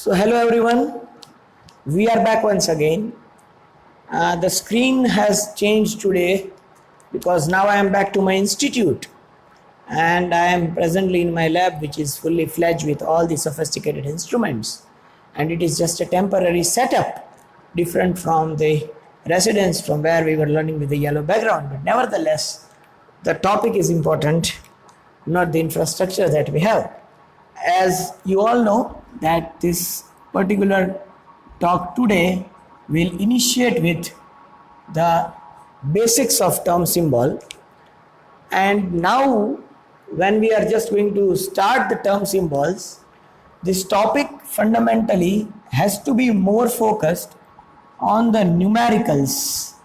So hello everyone, we are back once again. The screen has changed today because now I am back to my institute and I am presently in my lab, which is fully fledged with all the sophisticated instruments, and it is just a temporary setup different from the residence from where we were learning with the yellow background. But nevertheless, the topic is important, not the infrastructure that we have. As you all know that this particular talk today will initiate with the basics of term symbol, and now when we are just going to start the term symbols, this topic fundamentally has to be more focused on the numericals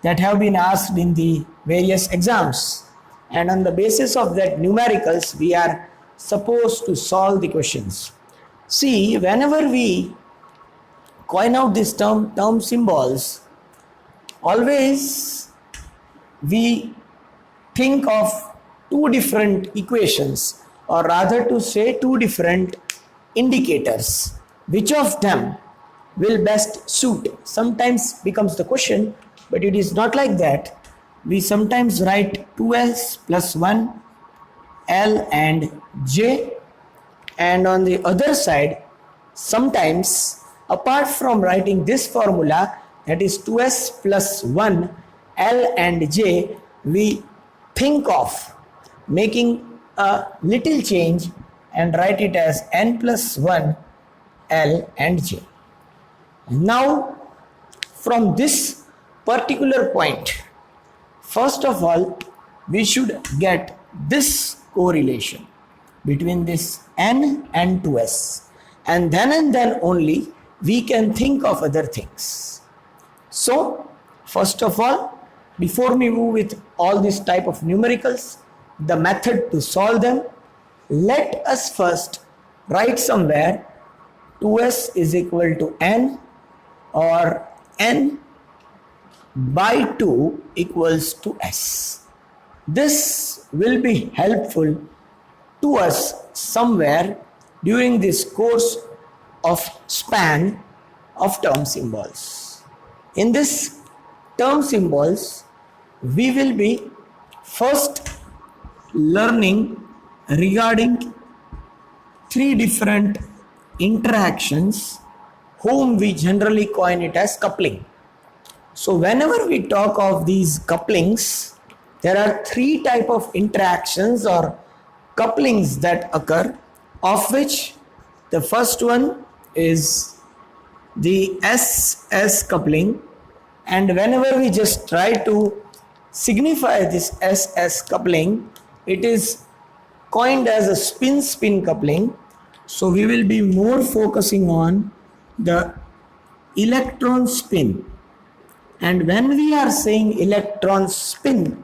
that have been asked in the various exams, and on the basis of that numericals we are supposed to solve the questions. See, whenever we coin out these term symbols, always we think of two different equations, or rather to say two different indicators. Which of them will best suit? Sometimes becomes the question, but it is not like that. We sometimes write 2s plus 1 L and J, and on the other side sometimes, apart from writing this formula, that is 2s plus 1 L and J, we think of making a little change and write it as n plus 1 L and J. Now from this particular point, first of all we should get this correlation between this n and 2s, and then only we can think of other things. So first of all, before we move with all this type of numericals, the method to solve them, let us first write somewhere 2s is equal to n, or n by 2 equals to s. This will be helpful to us somewhere during this course of span of term symbols. In this term symbols, we will be first learning regarding three different interactions whom we generally coin it as coupling. So whenever we talk of these couplings, there are three type of interactions or couplings that occur, of which the first one is the SS coupling, and whenever we just try to signify this SS coupling, it is coined as a spin-spin coupling. So we will be more focusing on the electron spin, and when we are saying electron spin,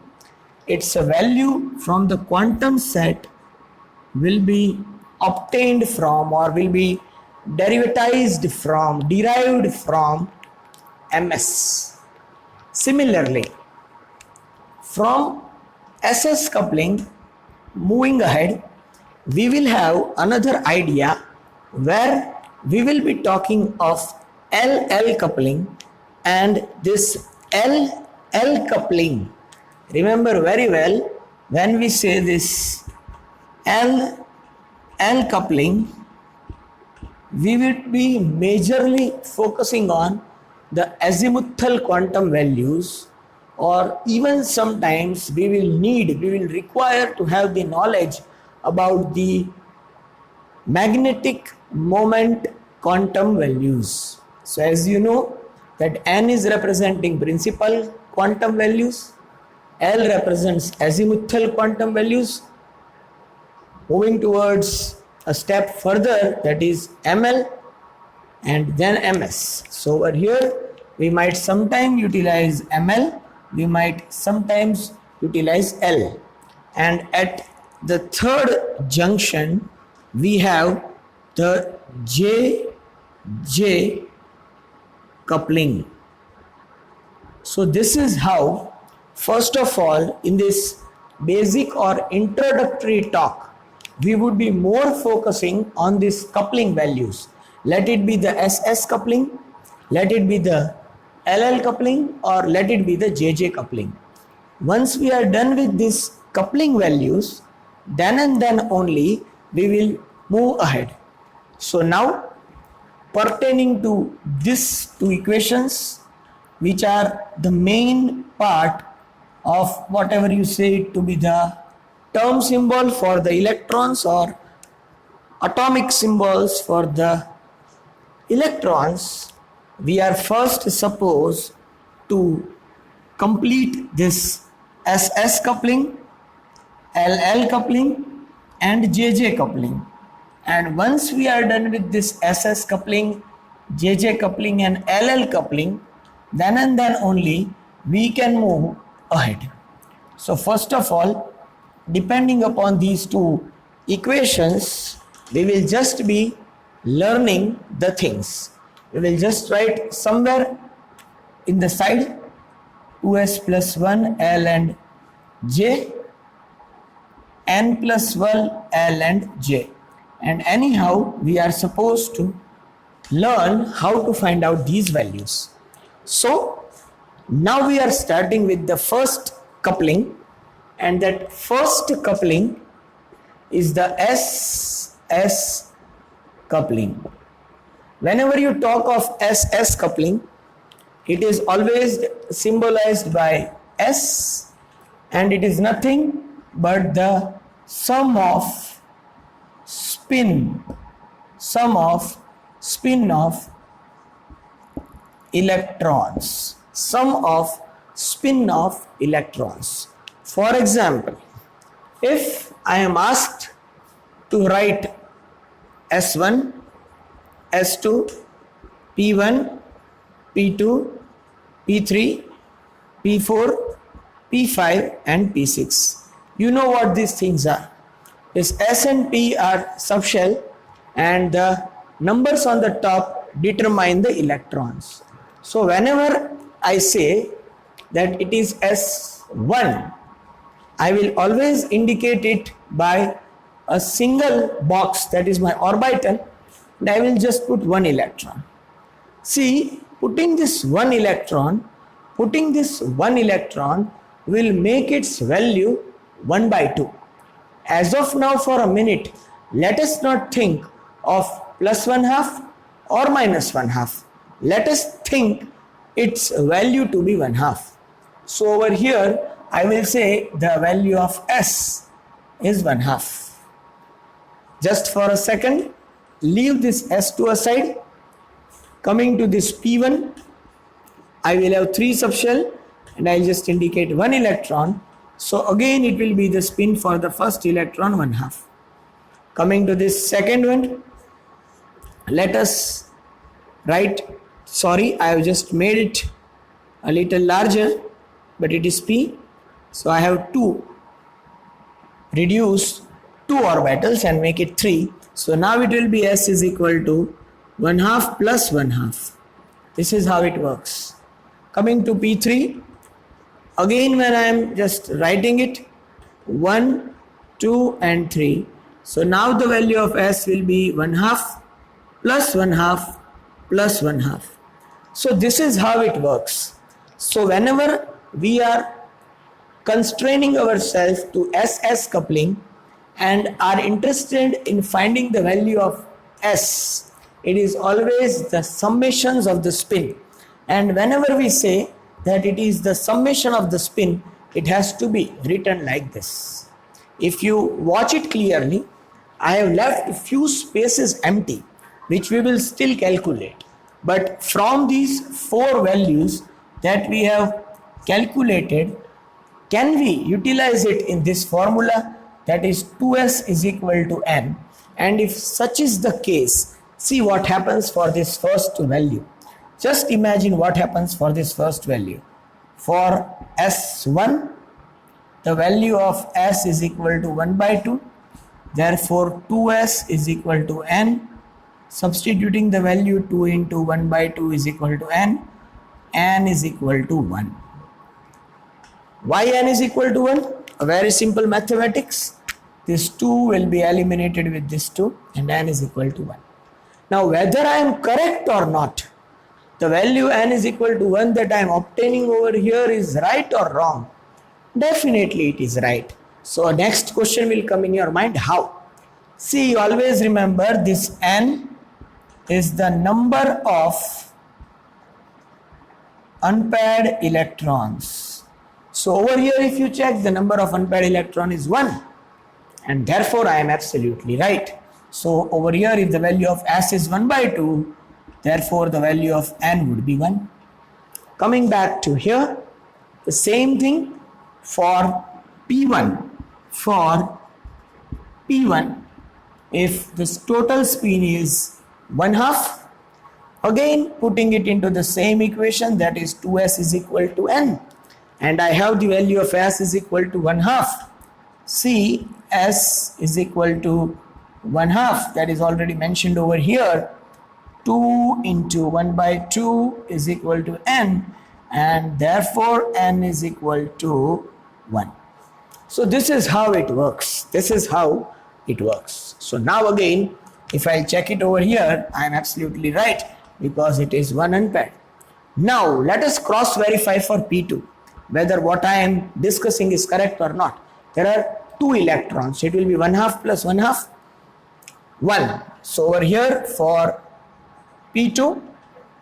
it's a value from the quantum set will be obtained from, or will be derived from ms. Similarly, from SS coupling, moving ahead, we will have another idea where we will be talking of LL coupling, and this LL coupling, remember very well, when we say this LL coupling, we will be majorly focusing on the azimuthal quantum values, or even sometimes we will require to have the knowledge about the magnetic moment quantum values. So as you know that n is representing principal quantum values, L represents azimuthal quantum values. Moving towards a step further, that is ML and then MS. So over here we might sometimes utilize ML, we might sometimes utilize L, and at the third junction we have the JJ coupling. So this is how, first of all, in this basic or introductory talk, we would be more focusing on these coupling values. Let it be the SS coupling, let it be the LL coupling, or let it be the JJ coupling. Once we are done with these coupling values, then and then only we will move ahead. So now, pertaining to these two equations, which are the main part of whatever you say it to be the term symbol for the electrons or atomic symbols for the electrons, we are first supposed to complete this SS coupling, LL coupling and JJ coupling. And once we are done with this SS coupling, JJ coupling and LL coupling, then and then only we can move ahead. So first of all, depending upon these two equations, we will just be learning the things. We will just write somewhere in the side 2s plus 1 L and J, n plus 1 L and J. And anyhow, we are supposed to learn how to find out these values. So now we are starting with the first coupling, and that first coupling is the SS coupling. Whenever you talk of SS coupling, it is always symbolized by S, and it is nothing but the sum of spin of electrons, sum of spin of electrons. For example, if I am asked to write S1, S2, P1, P2, P3, P4, P5 and P6. You know what these things are. This S and P are subshell, and the numbers on the top determine the electrons. So whenever I say that it is S1, I will always indicate it by a single box, that is my orbital, and I will just put one electron. See, putting this one electron will make its value 1 by 2. As of now, for a minute, let us not think of plus 1/2 or minus 1/2. Let us think its value to be 1/2. So over here, I will say the value of S is 1/2. Just for a second, leave this S2 aside. Coming to this P1, I will have 3 subshell, and I'll just indicate 1 electron. So again it will be the spin for the first electron 1/2. Coming to this second one, let us write, sorry, I have just made it a little larger, but it is P. So I have to reduce 2 orbitals and make it 3. So now it will be S is equal to 1/2 plus 1/2. This is how it works. Coming to P3, again when I am just writing it, 1, 2 and 3. So now the value of S will be 1/2 plus 1/2 plus 1/2. So this is how it works. So whenever we are constraining ourselves to SS coupling and are interested in finding the value of S, it is always the summations of the spin. And whenever we say that it is the summation of the spin, it has to be written like this. If you watch it clearly, I have left a few spaces empty, which we will still calculate. But from these 4 values that we have calculated, can we utilize it in this formula, that is 2s is equal to n? And if such is the case, see what happens for this first value. Just imagine what happens for this first value. For S1, the value of S is equal to 1 by 2. Therefore, 2s is equal to n. Substituting the value 2 into 1 by 2 is equal to n. N is equal to 1. Why n is equal to 1? A very simple mathematics. This 2 will be eliminated with this 2 and n is equal to 1. Now whether I am correct or not, the value n is equal to 1 that I am obtaining over here is right or wrong? Definitely it is right. So next question will come in your mind, how? See, always remember this n is the number of unpaired electrons. So over here if you check, the number of unpaired electron is 1, and therefore I am absolutely right. So over here if the value of S is 1 by 2, therefore the value of n would be 1. Coming back to here, the same thing for P1. For P1, if this total spin is 1/2, again putting it into the same equation, that is 2s is equal to n, and I have the value of s is equal to 1/2. See, s is equal to 1/2, that is already mentioned over here. 2 into 1 by 2 is equal to n, and therefore n is equal to 1. So this is how it works. This is how it works. So now again, if I check it over here, I am absolutely right because it is 1 unpaired. Now let us cross verify for P2 whether what I am discussing is correct or not. There are 2 electrons. It will be 1/2 plus 1/2, 1. So over here for P2,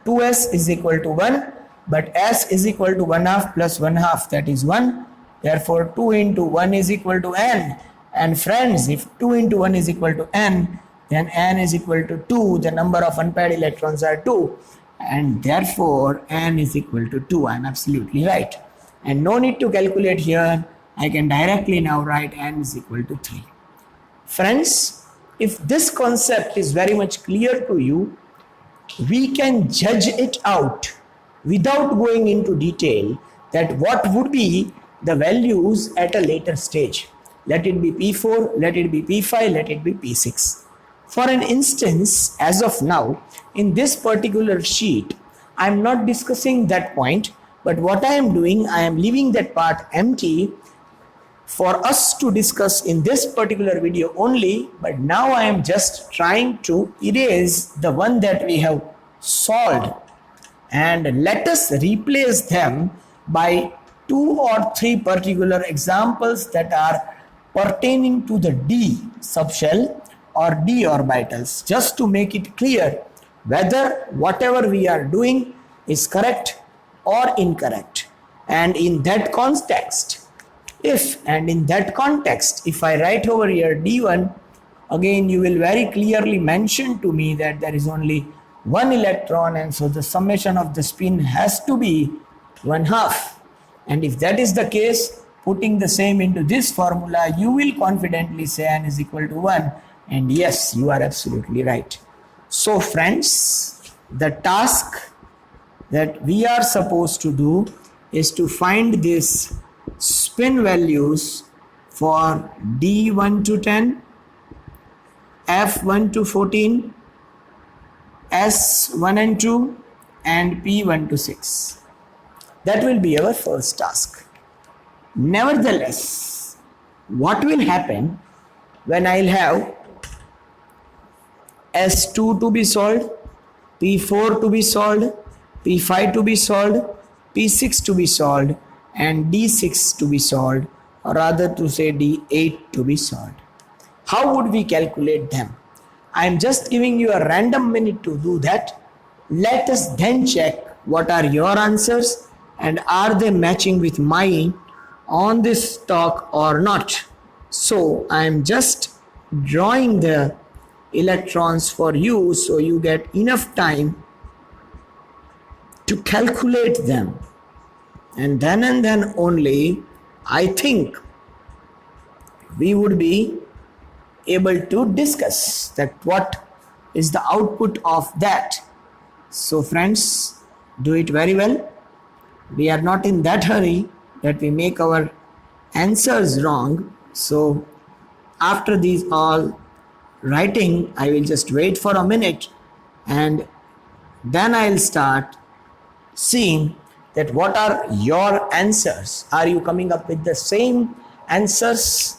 2s is equal to 1, but s is equal to 1/2 plus 1/2, that is 1. Therefore 2 into 1 is equal to n. And friends, if 2 into 1 is equal to n, then n is equal to 2. The number of unpaired electrons are 2, and therefore n is equal to 2. I am absolutely right. And no need to calculate here. I can directly now write n is equal to 3. Friends, if this concept is very much clear to you, we can judge it out without going into detail that what would be the values at a later stage. Let it be P4, let it be P5, let it be P6. For an instance, as of now, in this particular sheet, I am not discussing that point, but what I am doing, I am leaving that part empty for us to discuss in this particular video only. But now I am just trying to erase the one that we have solved, and let us replace them by 2 or 3 particular examples that are pertaining to the d subshell or d orbitals, just to make it clear whether whatever we are doing is correct or incorrect. And in that context, if I write over here d1, again you will very clearly mention to me that there is only 1 electron, and so the summation of the spin has to be 1/2. And if that is the case, putting the same into this formula, you will confidently say n is equal to 1. And yes, you are absolutely right. So friends, the task that we are supposed to do is to find these spin values for D1 to 10, F1 to 14, S1 and 2, and P1 to 6. That will be our first task. Nevertheless, what will happen when I'll have S2 to be solved, P4 to be solved, P5 to be solved, P6 to be solved, and D6 to be solved, or rather to say D8 to be solved? How would we calculate them? I am just giving you a random minute to do that. Let us then check what are your answers and are they matching with mine on this talk or not. So I am just drawing the electrons for you so you get enough time to calculate them, and then only I think we would be able to discuss that what is the output of that. So friends, do it very well. We are not in that hurry that we make our answers wrong. So after these all writing, I will just wait for a minute, and then I'll start seeing that what are your answers. Are you coming up with the same answers,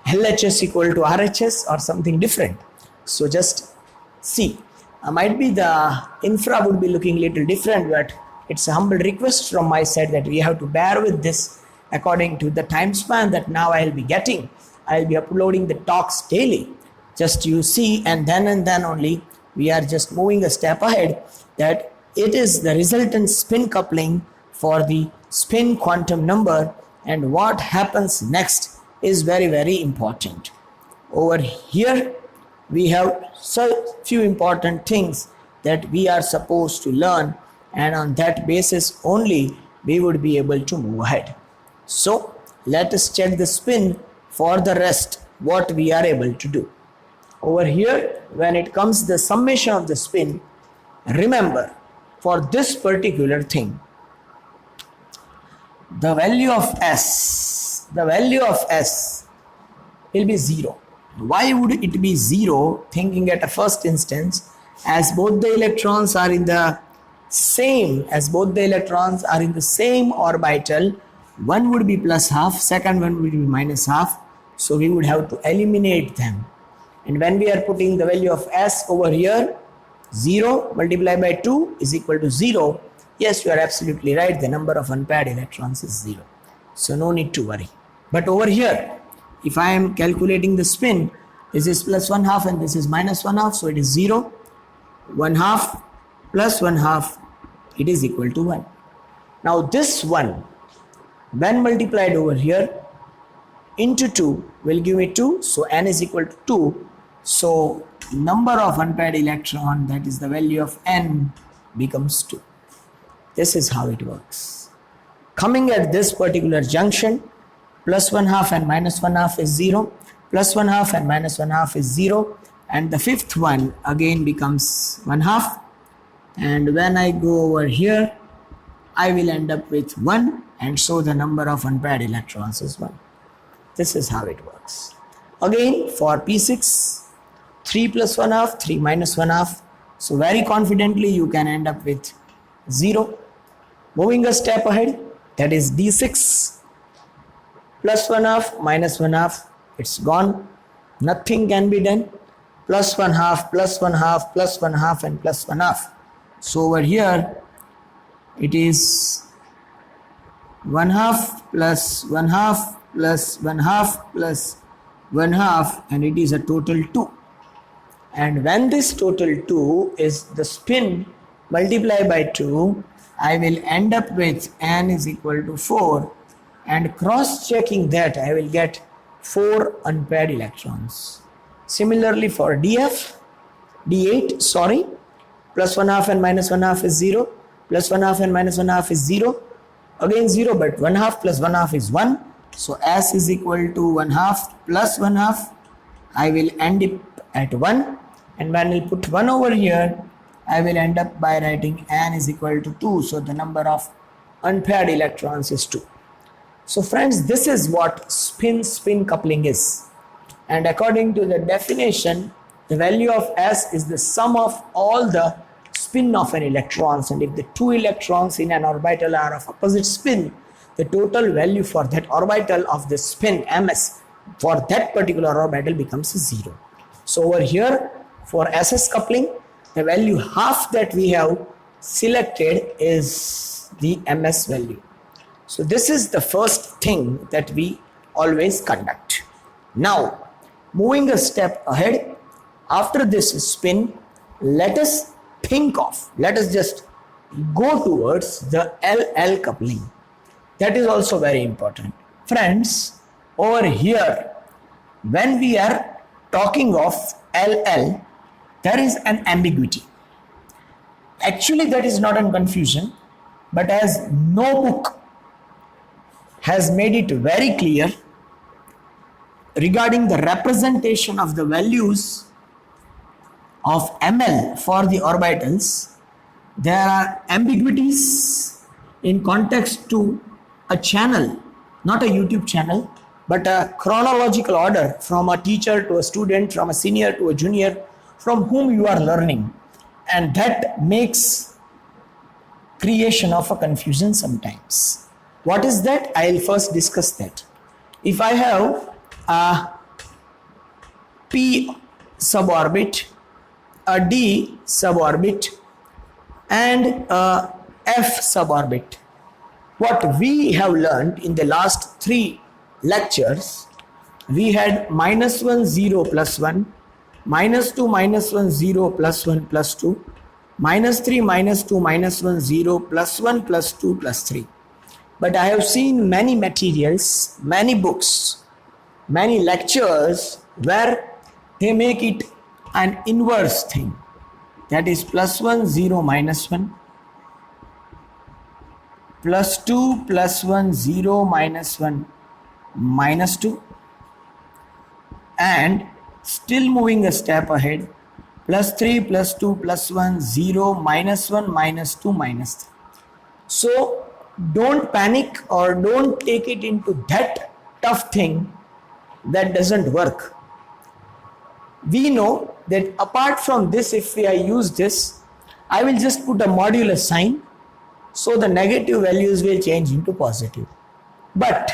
LHS equal to RHS, or something different? So just see. Might be the infra would be looking little different, but it's a humble request from my side that we have to bear with this according to the time span that now I'll be getting. I'll be uploading the talks daily. Just you see, and then only we are just moving a step ahead, that it is the resultant spin coupling for the spin quantum number, and what happens next is very, very important. Over here we have so few important things that we are supposed to learn, and on that basis only we would be able to move ahead. So let us check the spin for the rest, what we are able to do. Over here, when it comes the summation of the spin, remember, for this particular thing, the value of S will be 0. Why would it be 0? Thinking at a first instance, as both the electrons are in the same orbital, one would be plus half, second one would be minus half, so we would have to eliminate them. And when we are putting the value of S over here, 0 multiplied by 2 is equal to 0. Yes, you are absolutely right, the number of unpaired electrons is 0, so no need to worry. But over here, if I am calculating the spin, this is plus 1/2 and this is minus 1/2, so it is 0. 1/2 plus 1/2, it is equal to 1. Now this 1, when multiplied over here into 2, will give me 2, so n is equal to 2. So number of unpaired electron, that is the value of n, becomes 2. This is how it works. Coming at this particular junction, plus 1/2 and minus 1/2 is 0, plus 1/2 and minus 1/2 is 0, and the fifth one again becomes 1/2, and when I go over here, I will end up with 1, and so the number of unpaired electrons is 1. This is how it works. Again, for P6, 3 plus 1/2, 3 minus 1/2, so very confidently you can end up with 0. Moving a step ahead, that is D6, plus 1/2 minus 1/2, it's gone, nothing can be done. Plus 1/2 plus 1/2 plus 1/2 and plus 1/2, so over here it is 1/2 plus 1/2 plus 1/2 plus 1/2, and it is a total 2. And when this total 2 is the spin multiplied by 2, I will end up with n is equal to 4, and cross checking that I will get 4 unpaired electrons. Similarly for D8, plus 1/2 and minus 1/2 is 0, plus 1/2 and minus 1/2 is 0, again 0, but 1/2 plus 1/2 is 1, so S is equal to 1/2 plus 1/2, I will end up at 1, and when I put 1 over here, I will end up by writing n is equal to 2, so the number of unpaired electrons is 2. So friends, this is what spin coupling is, and according to the definition, the value of S is the sum of all the spin of an electrons, and if the 2 electrons in an orbital are of opposite spin, the total value for that orbital of the spin ms for that particular orbital becomes 0. So over here for SS coupling, the value half that we have selected is the ms value. So this is the first thing that we always conduct. Now moving a step ahead, after this spin, let us just go towards the LL coupling. That is also very important. Friends, over here, when we are talking of LL, there is an ambiguity. Actually, that is not a confusion, but as no book has made it very clear regarding the representation of the values of ML for the orbitals, there are ambiguities in context to a channel, not a YouTube channel, but a chronological order from a teacher to a student, from a senior to a junior, from whom you are learning, and that makes creation of a confusion sometimes. What is that? I'll first discuss that. If I have a p suborbit a d suborbit and a f suborbit. What we have learned in the last 3 lectures, we had -1 0 plus 1, -2 -1 0 plus 1 plus 2, -3 -2 -1 0 plus 1 plus 2 plus 3. But I have seen many materials, many books, many lectures where they make it an inverse thing, that is +1 0 -1 +2 +1 0 -1 -2, and still moving a step ahead, +3 +2 +1 0 -1 -2 -3. So don't panic or don't take it into that tough thing that doesn't work. We know that apart from this, if I use this, I will just put a modulus sign, so the negative values will change into positive. But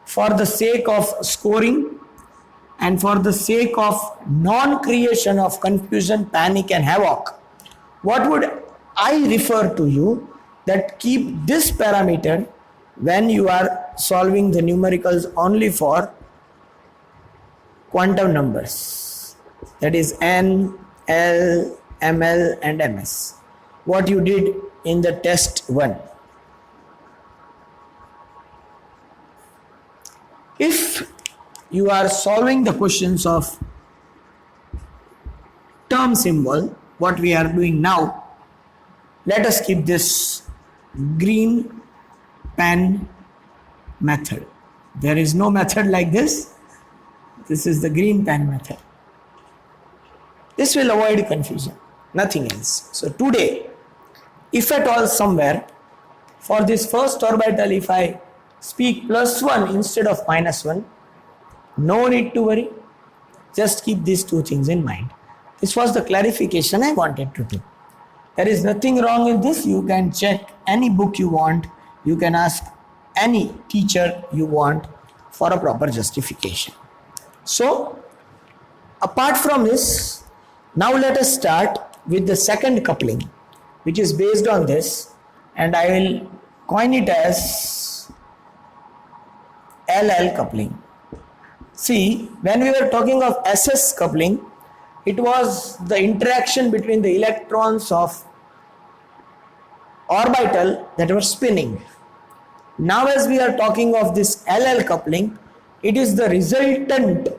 for the sake of scoring and for the sake of non-creation of confusion, panic and havoc, what would I refer to you that keep this parameter when you are solving the numericals only for quantum numbers, that is n, l, ml and ms, what you did in the test 1. If you are solving the questions of term symbol, what we are doing now, let us keep this green pen method. There is no method like this. This is the green pen method. This will avoid confusion, nothing else. So today, if at all somewhere for this first orbital, if I speak +1 instead of -1, no need to worry. Just keep these 2 things in mind. This was the clarification I wanted to do. There is nothing wrong in this. You can check any book you want. You can ask any teacher you want for a proper justification. So, apart from this, now let us start with the second coupling, which is based on this, and I will coin it as LL coupling. See, when we were talking of SS coupling, it was the interaction between the electrons of orbital that were spinning. Now as we are talking of this LL coupling, it is the resultant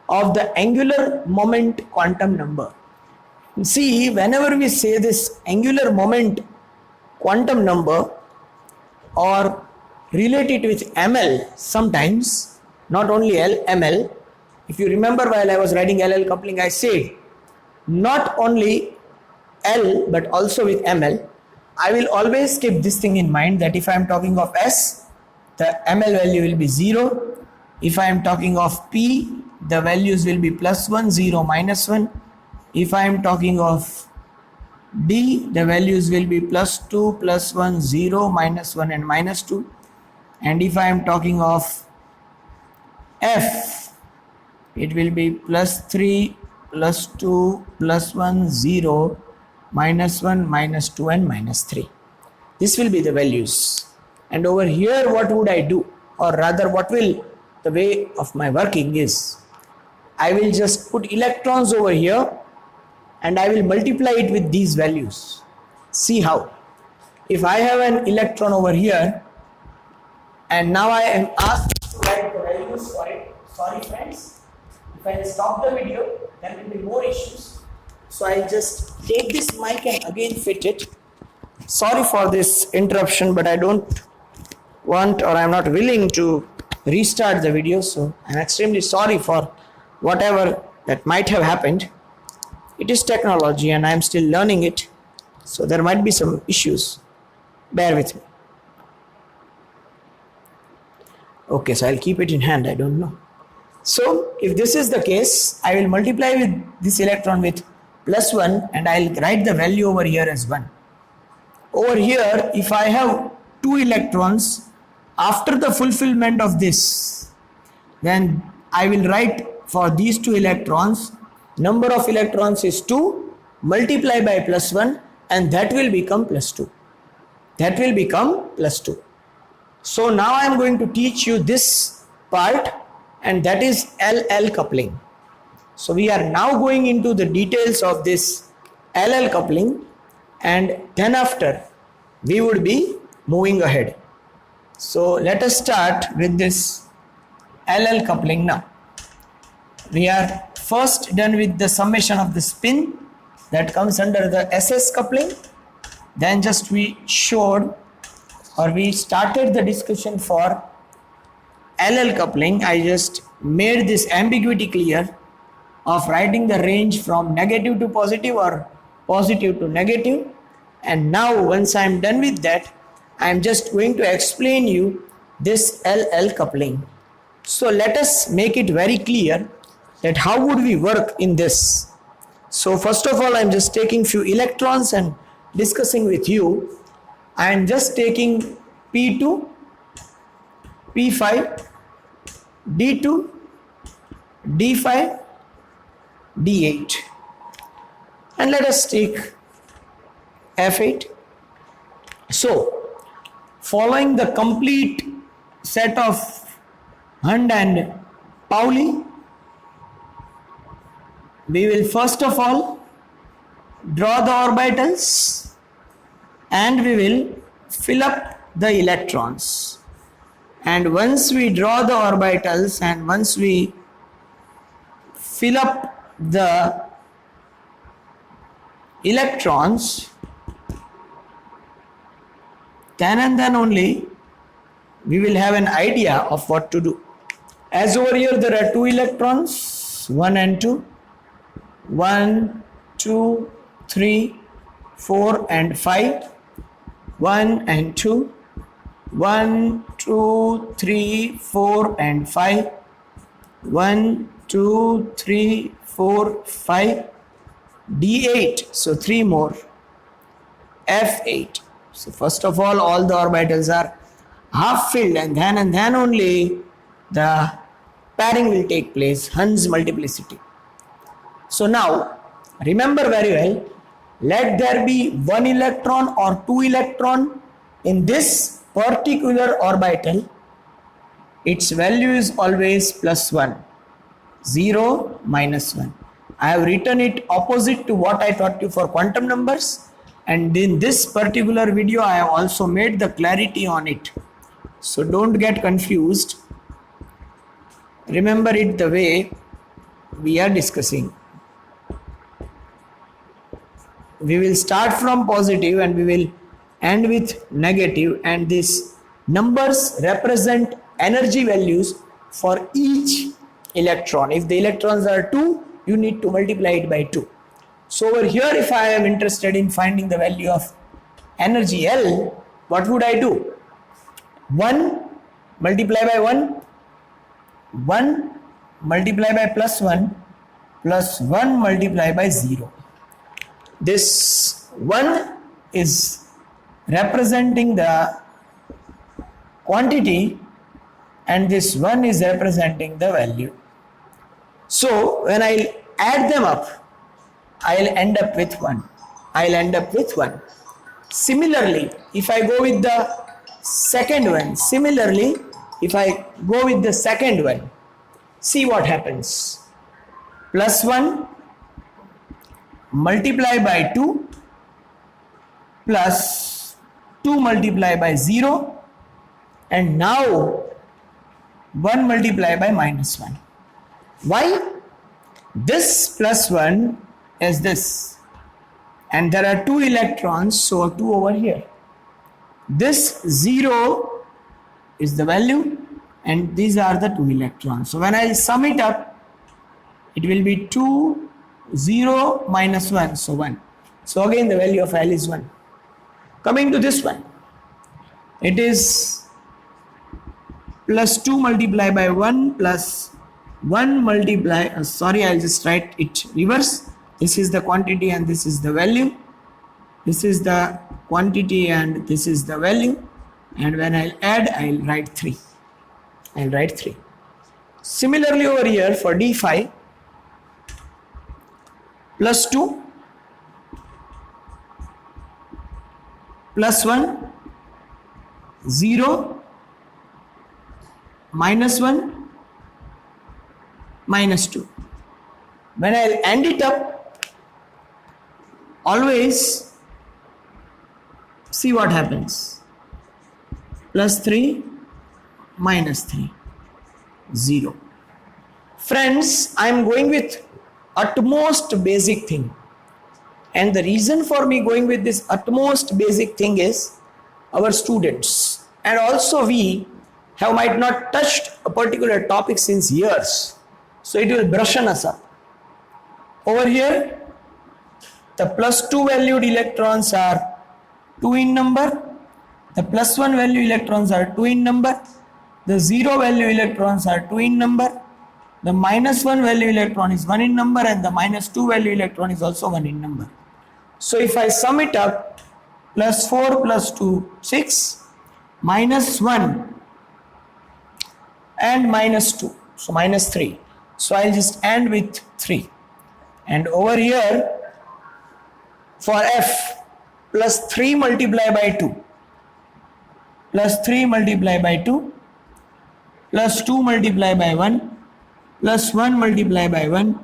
of the angular moment quantum number. See, whenever we say this angular moment quantum number or relate it with ML sometimes, not only ML, if you remember while I was writing LL coupling, I said not only L but also with ML. I will always keep this thing in mind, that if I am talking of S, the ML value will be 0. If I am talking of P, the values will be +1, 0, -1. If I am talking of D, the values will be +2, +1, 0, -1 and -2. And if I am talking of F, it will be +3, +2, +1, 0, -1, -2 and -3. This will be the values. And over here, what would I do? Or rather, what will the way of my working is, I will just put electrons over here and I will multiply it with these values. See how? If I have an electron over here and now I am asked to write the values for it, sorry friends, if I stop the video, there will be more issues. So I'll just take this mic and again fit it. Sorry for this interruption, but I don't want, or I'm not willing to restart the video. So I'm extremely sorry for whatever that might have happened. It is technology and I'm still learning it. So there might be some issues. Bear with me. Okay, so I'll keep it in hand. I don't know. So if this is the case, I will multiply with this electron with +1 and I'll write the value over here as 1. Over here, if I have 2 electrons, after the fulfillment of this, then I will write for these 2 electrons number of electrons is 2, multiply by plus 1, and that will become plus 2. That will become plus 2. So now I am going to teach you this part, and that is LL coupling. So we are now going into the details of this LL coupling, and then after we would be moving ahead. So let us start with this LL coupling now. We are first done with the summation of the spin that comes under the SS coupling. Then just we showed, or we started the discussion for LL coupling. I just made this ambiguity clear of writing the range from negative to positive or positive to negative. And now once I am done with that, I am just going to explain you this LL coupling. So let us make it very clear that how would we work in this. So first of all, I am just taking few electrons and discussing with you. I am just taking P2, P5, D2, D5, D8, and let us take F8. So following the complete set of Hund and Pauli, we will first of all draw the orbitals and we will fill up the electrons. And once we draw the orbitals and once we fill up the electrons, then and then only we will have an idea of what to do. As over here there are 2 electrons, 1 and 2, 1, 2, 3, 4 and 5, 1 and 2, 1, 2, 3, 4 and 5, 1, 2, 3, 4, 5, D8, so 3 more, F8. So first of all the orbitals are half filled, and then only the pairing will take place, Hund's multiplicity. So now remember very well, let there be 1 electron or 2 electron in this particular orbital, its value is always plus 1, 0, minus 1. I have written it opposite to what I taught you for quantum numbers, and in this particular video I have also made the clarity on it. So don't get confused. Remember it the way we are discussing. We will start from positive and we will end with negative, and these numbers represent energy values for each electron. If the electrons are 2, you need to multiply it by 2. So over here, if I am interested in finding the value of energy L, what would I do? 1 multiply by 1, 1 multiply by plus 1, plus 1 multiply by 0. This 1 is representing the quantity and this 1 is representing the value. So when I add them up, I'll end up with 1. I'll end up with 1. Similarly, if I go with the second one, see what happens. Plus 1 multiply by 2 plus 2 multiply by 0, and now 1 multiply by minus 1. Why? This plus 1 is this, and there are 2 electrons, so 2 over here. This 0 is the value and these are the 2 electrons. So when I sum it up, it will be 2, 0, minus 1, so 1. So again the value of L is 1. Coming to this one, it is plus 2 multiply by 1 plus 1 multiply, I'll just write it reverse. This is the quantity and this is the value. This is the quantity and this is the value. And when I'll add, I'll write 3. Similarly over here for D5, plus 2 plus 1 0 minus 1 minus 2. When I'll end it up, always see what happens. Plus 3 minus 3 0. Friends, I am going with utmost basic thing, and the reason for me going with this utmost basic thing is our students and also we have might not touched a particular topic since years, so it will brushen us up. Over here the plus 2 valued electrons are 2 in number, the plus 1 value electrons are 2 in number, the 0 value electrons are 2 in number, the minus 1 value electron is 1 in number, and the minus 2 value electron is also 1 in number. So if I sum it up, plus 4 plus 2 6, minus 1 and minus 2, so minus 3. So I'll just end with 3. And over here for F, plus 3 multiply by 2, plus 3 multiply by 2, plus 2 multiply by 1, plus 1 multiply by 1,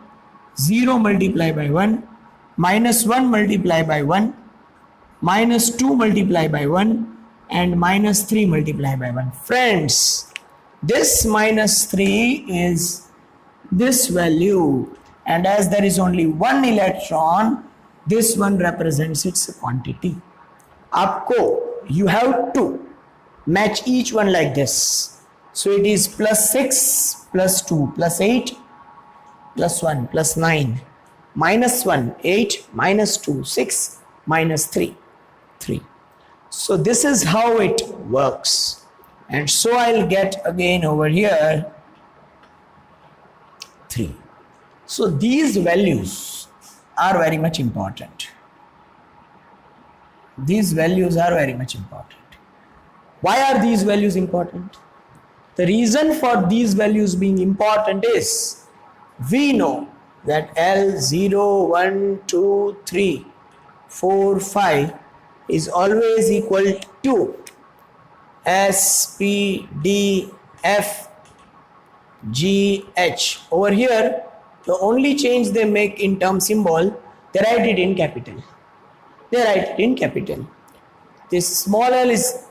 0 multiply by 1, minus 1 multiply by 1, minus 2 multiply by 1, and minus 3 multiply by 1. Friends, this minus 3 is this value, and as there is only one electron, this one represents its quantity. Aapko, you have to match each one like this. So it is plus 6 plus 2 plus 8 plus 1 plus 9 minus 1 8 minus 2 6 minus 3 3. So this is how it works, and so I'll get again over here 3. So these values are very much important. These values are very much important. Why are these values important? The reason for these values being important is we know that L 0, 1, 2, 3, 4, 5 is always equal to S, P, D, F, G, H. Over here, the only change they make in term symbol, they write it in capital. They write it in capital. This small l is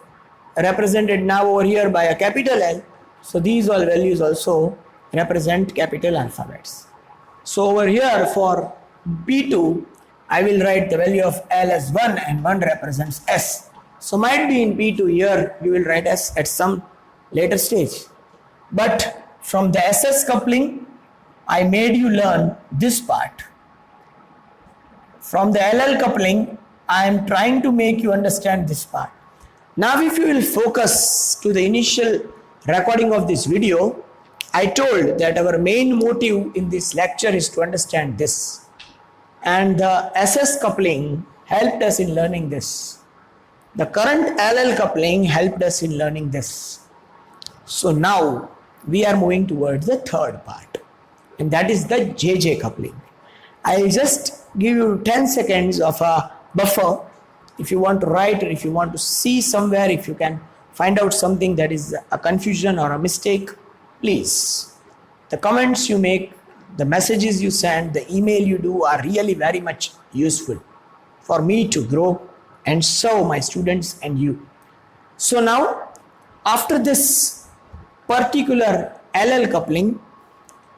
represented now over here by a capital L. So these all values also represent capital alphabets. So over here for P2, I will write the value of L as 1, and 1 represents S. So might be in P2 here you will write S at some later stage. But from the SS coupling, I made you learn this part. From the LL coupling, I am trying to make you understand this part. Now if you will focus to the initial recording of this video, I told that our main motive in this lecture is to understand this, and the SS coupling helped us in learning this. The current LL coupling helped us in learning this. So now we are moving towards the third part, and that is the JJ coupling. I'll just give you 10 seconds of a buffer. If you want to write, or if you want to see somewhere, if you can find out something that is a confusion or a mistake, please. The comments you make, the messages you send, the email you do are really very much useful for me to grow and serve my students and you. So now, after this particular LL coupling,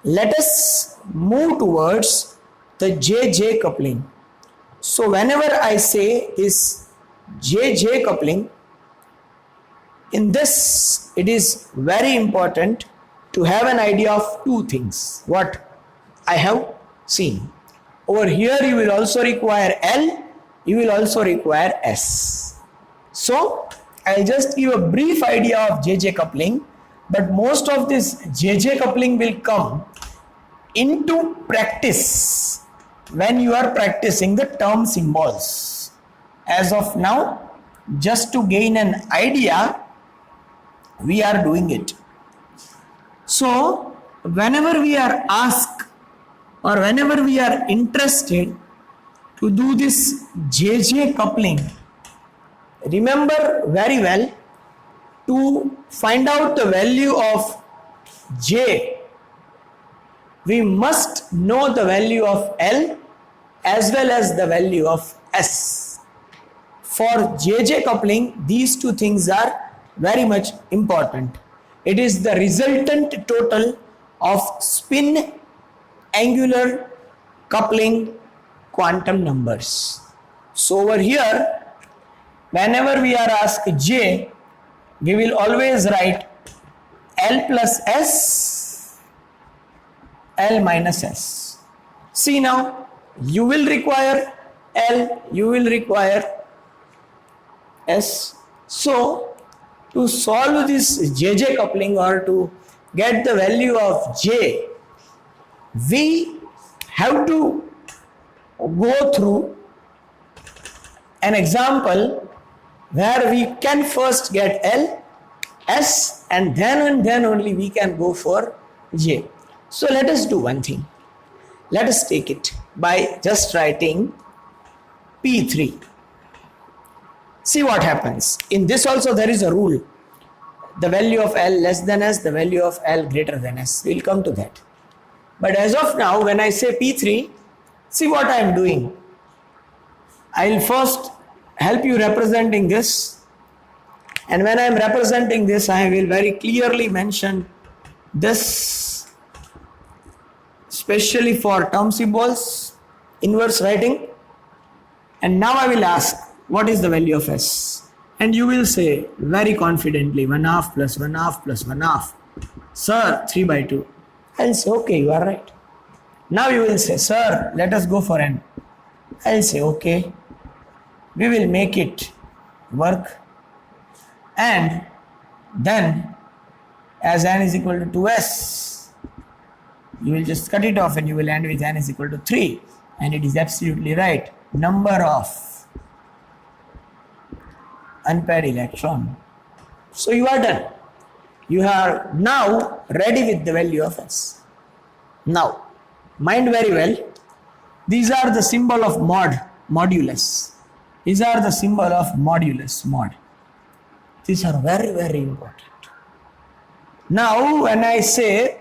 let us move towards the JJ coupling. So whenever I say this JJ coupling, in this it is very important to have an idea of two things what I have seen. Over here you will also require L, you will also require S. So I'll just give a brief idea of JJ coupling, but most of this JJ coupling will come into practice when you are practicing the term symbols. As of now, just to gain an idea, we are doing it. So whenever we are asked or whenever we are interested to do this JJ coupling, remember very well, to find out the value of J, we must know the value of L as well as the value of S. For JJ coupling, these two things are very much important. It is the resultant total of spin angular coupling quantum numbers. So over here, whenever we are asked J, we will always write L plus S, L minus S. See now, you will require L, you will require S. So, to solve this JJ coupling or to get the value of J, we have to go through an example where we can first get L, S, and then only we can go for J. So let us do one thing. Let us take it by just writing P3. See what happens. In this also there is a rule. The value of L less than S, the value of L greater than S. We will come to that. But as of now, when I say P3, see what I am doing. I will first help you representing this, and when I am representing this, I will very clearly mention this, especially for term symbols, inverse writing. And now I will ask, what is the value of S? And you will say very confidently, 1/2 plus 1/2 plus 1/2. Sir, 3/2. I'll say, okay, you are right. Now you will say, sir, let us go for N. I'll say, okay, we will make it work. And then, as N is equal to 2S, you will just cut it off and you will end with N is equal to 3. And it is absolutely right. Number of unpaired electron. So you are done. You are now ready with the value of S. Now, mind very well, these are the symbol of modulus. These are the symbol of modulus, mod. These are very, very important. Now, when I say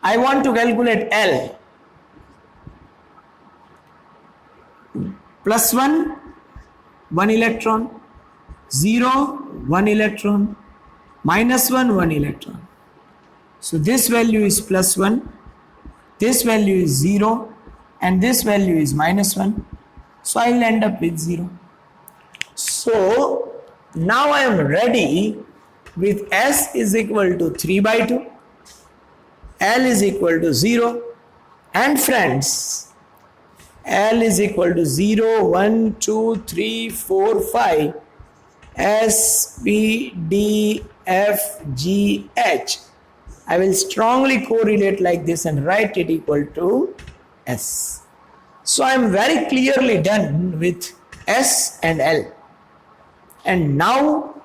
I want to calculate L, plus 1, 1 electron, 0, 1 electron, minus 1, 1 electron. So this value is plus 1, this value is 0, and this value is minus 1. So I will end up with 0. So now I am ready with S is equal to 3/2, L is equal to 0, and friends, L is equal to 0, 1, 2, 3, 4, 5, S, P, D, F, G, H. I will strongly correlate like this and write it equal to S. So I am very clearly done with S and L. And now,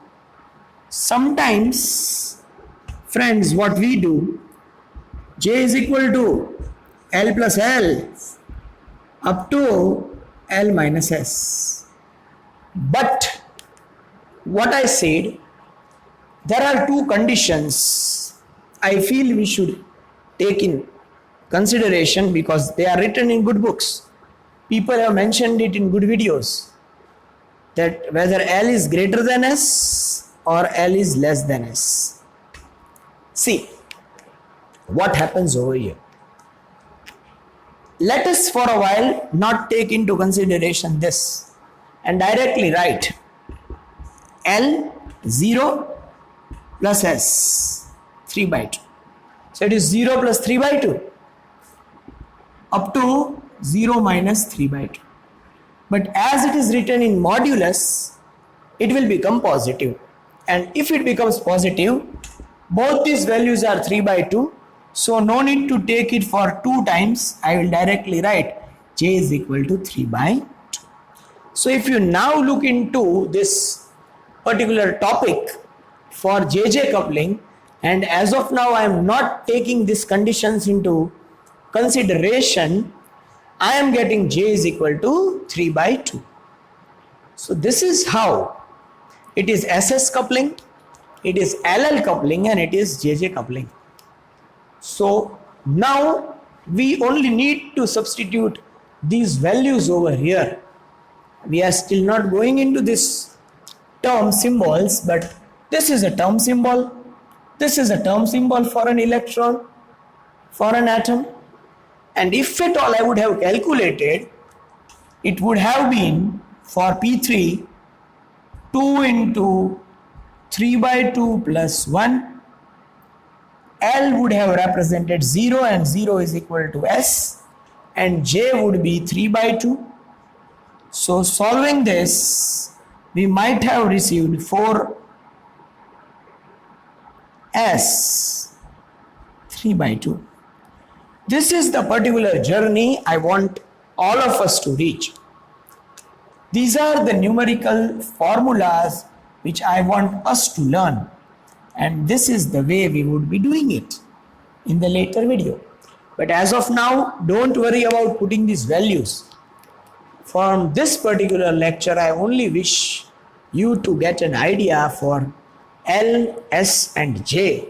sometimes, friends, what we do, J is equal to L plus L up to L minus S. But what I said, there are two conditions I feel we should take in consideration because they are written in good books. People have mentioned it in good videos, that whether L is greater than S or L is less than S. See what happens over here. Let us for a while not take into consideration this and directly write L 0 plus S 3/2. So it is 0 plus 3/2 up to 0 minus 3/2. But as it is written in modulus, it will become positive. And if it becomes positive, both these values are 3/2. So no need to take it for 2 times. I will directly write J is equal to 3/2. So if you now look into this particular topic for JJ coupling, and as of now I am not taking these conditions into consideration, I am getting J is equal to 3 by 2. So this is how it is SS coupling, it is LL coupling, and it is JJ coupling. So now we only need to substitute these values over here. We are still not going into this term symbols, but this is a term symbol, this is a term symbol for an electron, for an atom, and if at all I would have calculated, it would have been for P3 2 into 3 by 2 plus 1. L would have represented 0 and 0 is equal to S, and J would be 3 by 2. So solving this, we might have received 4S 3 by 2. This is the particular journey I want all of us to reach. These are the numerical formulas which I want us to learn, and this is the way we would be doing it in the later video. But as of now, don't worry about putting these values. From this particular lecture, I only wish you to get an idea for L, S and J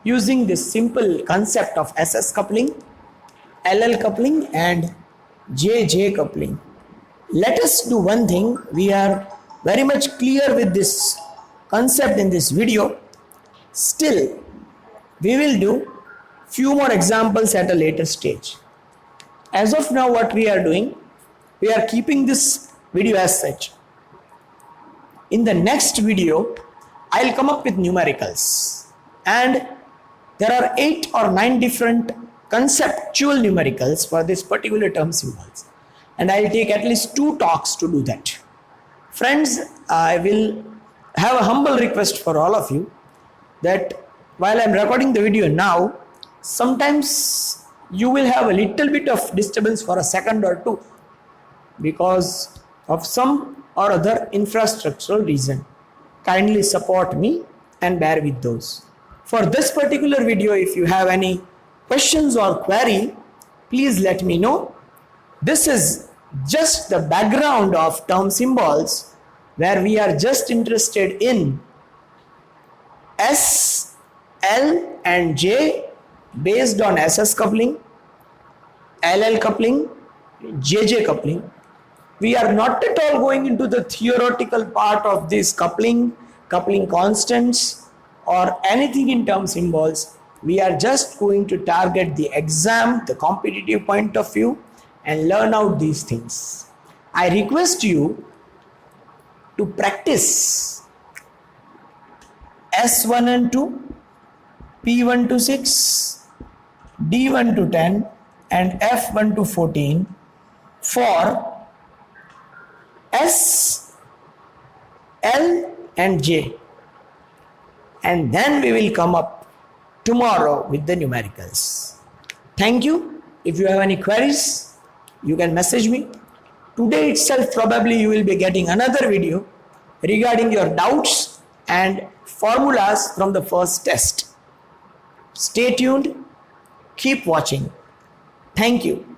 using this simple concept of SS coupling, LL coupling and JJ coupling. Let us do one thing. We are very much clear with this concept in this video. Still, we will do few more examples at a later stage. As of now, what we are doing, we are keeping this video as such. In the next video, I'll come up with numericals, and there are 8 or 9 different conceptual numericals for this particular term symbols, and I'll take at least 2 talks to do that. Friends, I will have a humble request for all of you that while I'm recording the video now, sometimes you will have a little bit of disturbance for a second or two because of some or other infrastructural reason. Kindly support me and bear with those. For this particular video, if you have any questions or query, please let me know. This is just the background of term symbols where we are just interested in S, L and J based on SS coupling, LL coupling, JJ coupling. We are not at all going into the theoretical part of this coupling constants or anything in term symbols. We are just going to target the exam, the competitive point of view, and learn out these things. I request you to practice S1 and 2, P1 to 6, D1 to 10 and F1 to 14 for S, L and J, and then we will come up tomorrow with the numericals. Thank you. If you have any queries, you can message me. Today itself probably you will be getting another video regarding your doubts and formulas from the first test. Stay tuned. Keep watching. Thank you.